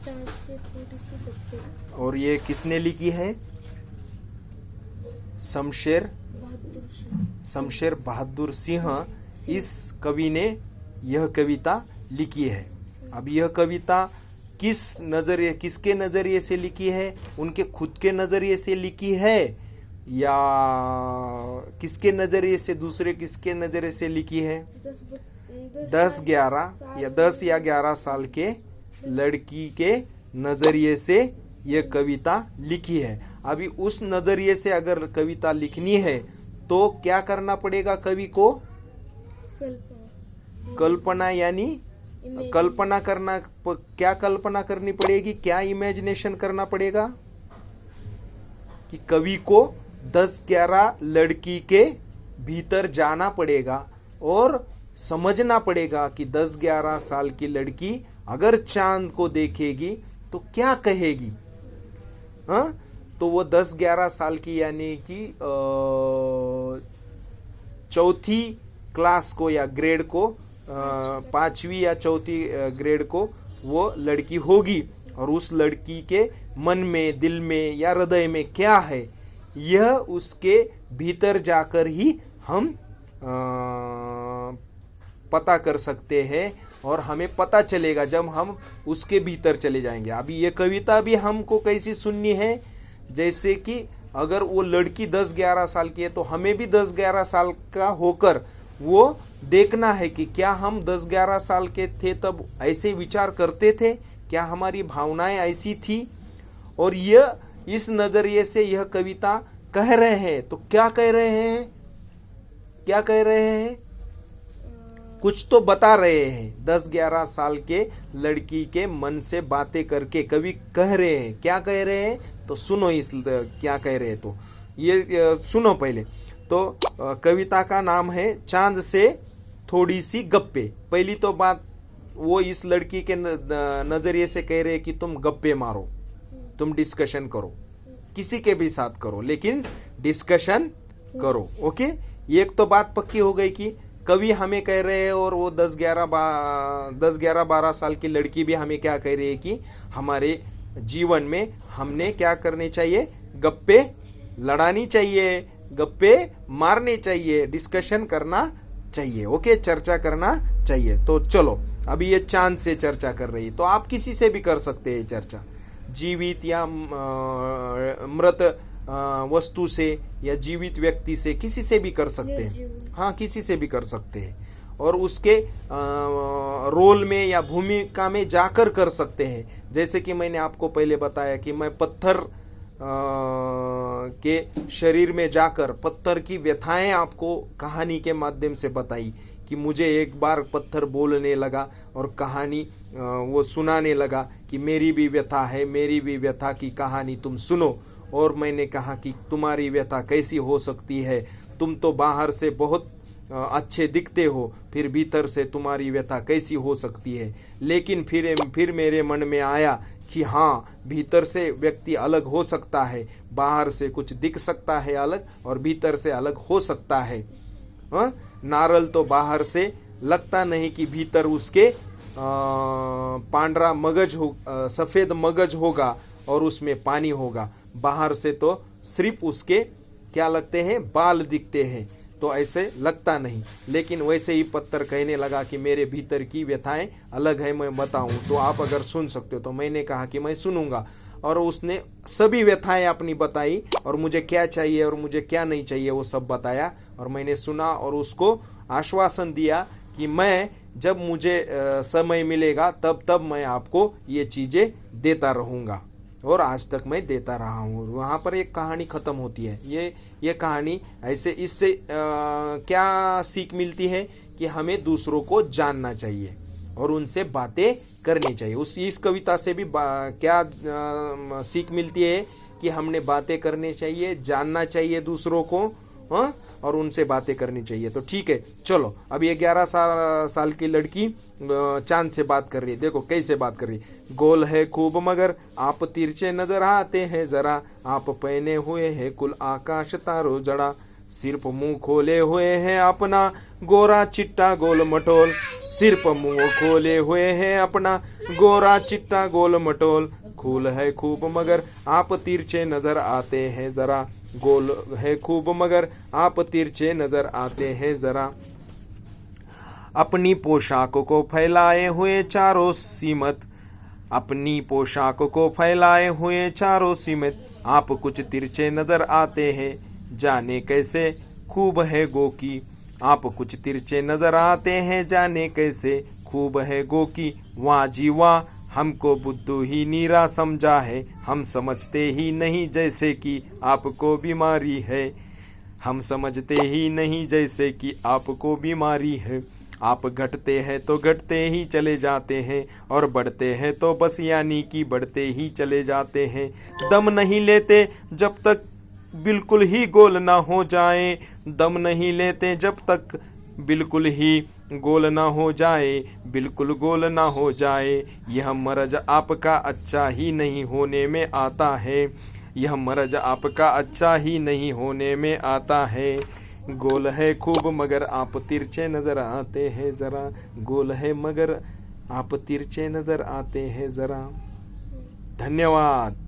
चांद से थोड़ी सी गप्पे। और ये किसने लिखी है? शमशेर बहादुर सिंह इस कवि ने यह कविता लिखी है। अब यह कविता किसके नजरिए से लिखी है? उनके खुद के नजरिए से लिखी है या किसके नजरिए से, दूसरे किसके नजरिए से लिखी है? 10 या 11 साल के लड़की के नजरिए से यह कविता लिखी है। अभी उस नजरिए से अगर कविता लिखनी है तो क्या करना पड़ेगा कवि को? कल्पना, यानी कल्पना करना। क्या कल्पना करनी पड़ेगी? क्या इमेजिनेशन करना पड़ेगा? कि कवि को 10-11 लड़की के भीतर जाना पड़ेगा और समझना पड़ेगा कि 10-11 साल की लड़की अगर चांद को देखेगी तो क्या कहेगी। हाँ, तो वो 10-11 साल की यानी कि चौथी क्लास को या ग्रेड को, 5वीं या चौथी ग्रेड को वो लड़की होगी। और उस लड़की के मन में, दिल में या हृदय में क्या है, यह उसके भीतर जाकर ही हम पता कर सकते हैं और हमें पता चलेगा जब हम उसके भीतर चले जाएंगे। अभी ये कविता भी हमको कैसी सुननी है? जैसे कि अगर वो लड़की 10-11 साल की है तो हमें भी 10-11 साल का होकर वो देखना है कि क्या हम 10-11 साल के थे तब ऐसे विचार करते थे, क्या हमारी भावनाएं ऐसी थी। और यह इस नजरिए से यह कविता कह रहे हैं। तो क्या कह रहे हैं? क्या कह रहे हैं? कुछ तो बता रहे हैं। 10-11 साल के लड़की के मन से बातें करके कवि कह रहे हैं। क्या कह रहे हैं? तो सुनो इस क्या कह रहे हैं, तो ये सुनो पहले। तो कविता का नाम है चांद से थोड़ी सी गप्पे। पहली तो बात वो इस लड़की के नजरिए से कह रहे हैं कि तुम गप्पे मारो, तुम डिस्कशन करो, किसी के भी साथ करो लेकिन डिस्कशन करो। ओके, एक तो बात पक्की हो गई कि कवि हमें कह रहे हैं और वो 10-11-12 साल की लड़की भी हमें क्या कह रही है कि हमारे जीवन में हमने क्या करने चाहिए? गप्पे लड़ानी चाहिए, गप्पे मारने चाहिए, डिस्कशन करना चाहिए। ओके, चर्चा करना चाहिए। तो चलो, अभी ये चांद से चर्चा कर रही है तो आप किसी से भी कर सकते हैं चर्चा, जीवित या मृत वस्तु से या जीवित व्यक्ति से, किसी से भी कर सकते हैं। हाँ, किसी से भी कर सकते हैं और उसके रोल में या भूमिका में जाकर कर सकते हैं। जैसे कि मैंने आपको पहले बताया कि मैं पत्थर के शरीर में जाकर पत्थर की व्यथाएं आपको कहानी के माध्यम से बताई कि मुझे एक बार पत्थर बोलने लगा और कहानी वो सुनाने लगा कि मेरी भी व्यथा है, मेरी भी व्यथा की कहानी तुम सुनो। और मैंने कहा कि तुम्हारी व्यथा कैसी हो सकती है? तुम तो बाहर से बहुत अच्छे दिखते हो, फिर भीतर से तुम्हारी व्यथा कैसी हो सकती है? लेकिन फिर मेरे मन में आया कि हाँ, भीतर से व्यक्ति अलग हो सकता है, बाहर से कुछ दिख सकता है अलग और भीतर से अलग हो सकता है। नारल तो बाहर से लगता नहीं कि भीतर उसके पांडरा मगज हो, सफेद मगज होगा और उसमें पानी होगा। बाहर से तो सिर्फ उसके क्या लगते हैं? बाल दिखते हैं, तो ऐसे लगता नहीं। लेकिन वैसे ही पत्थर कहने लगा कि मेरे भीतर की व्यथाएं अलग है, मैं बताऊं तो आप अगर सुन सकते हो। तो मैंने कहा कि मैं सुनूंगा और उसने सभी व्यथाएं अपनी बताई और मुझे क्या चाहिए और मुझे क्या नहीं चाहिए वो सब बताया और मैंने सुना और उसको आश्वासन दिया कि मैं जब मुझे समय मिलेगा तब मैं आपको ये चीजें देता रहूंगा और आज तक मैं देता रहा हूँ। वहां पर एक कहानी खत्म होती है। ये कहानी ऐसे, इससे क्या सीख मिलती है कि हमें दूसरों को जानना चाहिए और उनसे बातें करनी चाहिए। इस कविता से भी क्या सीख मिलती है कि हमने बातें करनी चाहिए, जानना चाहिए दूसरों को, हाँ, और उनसे बातें करनी चाहिए। तो ठीक है, चलो अब ये 11 साल की लड़की चांद से बात कर रही है। देखो कैसे बात कर रही है। गोल है खूब मगर आप तिरछे नजर आते हैं जरा, आप पहने हुए हैं कुल आकाश तारो जड़ा, सिर्फ मुंह खोले हुए हैं अपना गोरा चिट्टा गोल मटोल। सिर्फ मुंह खोले हुए हैं अपना गोरा चिट्टा गोल मटोल। खूल है खूब मगर आप तिरछे नजर आते हैं जरा। गोल है खूब मगर आप तिरछे नजर आते हैं जरा। अपनी पोशाक को फैलाए हुए चारों सीमत। अपनी पोशाक को फैलाए हुए चारों सीमत। आप कुछ तिरछे नजर आते हैं जाने कैसे खूब है गो की। आप कुछ तिरछे नजर आते हैं जाने कैसे खूब है गो की। वाह जी वाह हमको बुद्धू ही नीरा समझा है। हम समझते ही नहीं जैसे कि आपको बीमारी है। हम समझते ही नहीं जैसे कि आपको बीमारी है। आप घटते हैं तो घटते ही चले जाते हैं और बढ़ते हैं तो बस यानी कि बढ़ते ही चले जाते हैं। दम नहीं लेते जब तक बिल्कुल ही गोल ना हो जाए। दम नहीं लेते जब तक बिल्कुल ही गोल ना हो जाए। बिल्कुल गोल ना हो जाए। यह मर्ज आपका अच्छा ही नहीं होने में आता है। यह मर्ज आपका अच्छा ही नहीं होने में आता है। गोल है खूब मगर आप तिरछे नजर आते हैं जरा। गोल है मगर आप तिरछे नजर आते हैं जरा। धन्यवाद।